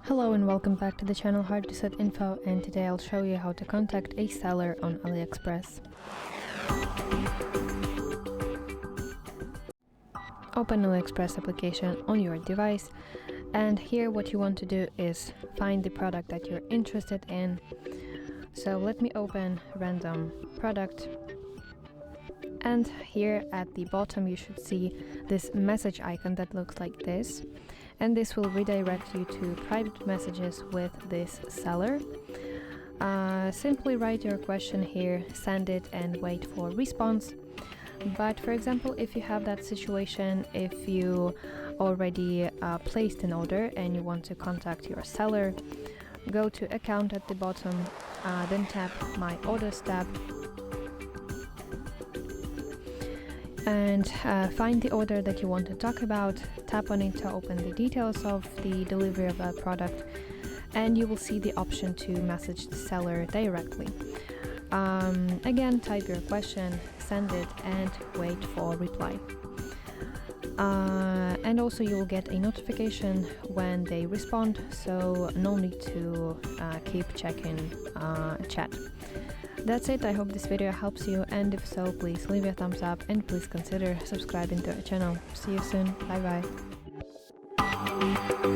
Hello and welcome back to the channel HardReset.Info, and today I'll show you how to contact a seller on AliExpress. Open AliExpress application on your device, and here what you want to do is find the product that you're interested in. So let me open random product, and here at the bottom you should see this message icon that looks like this, and this will redirect you to private messages with this seller. Simply write your question here, send it, and wait for response. But for example, if you have that situation, if you already placed an order and you want to contact your seller, go to account at the bottom, then tap my orders tab, and find the order that you want to talk about, tap on it to open the details of the delivery of that product, and you will see the option to message the seller directly. Again, type your question, send it, and wait for reply. And also you will get a notification when they respond, so no need to keep checking chat. That's it. I hope this video helps you, and if so, please leave a thumbs up and please consider subscribing to our channel. See you soon. Bye bye.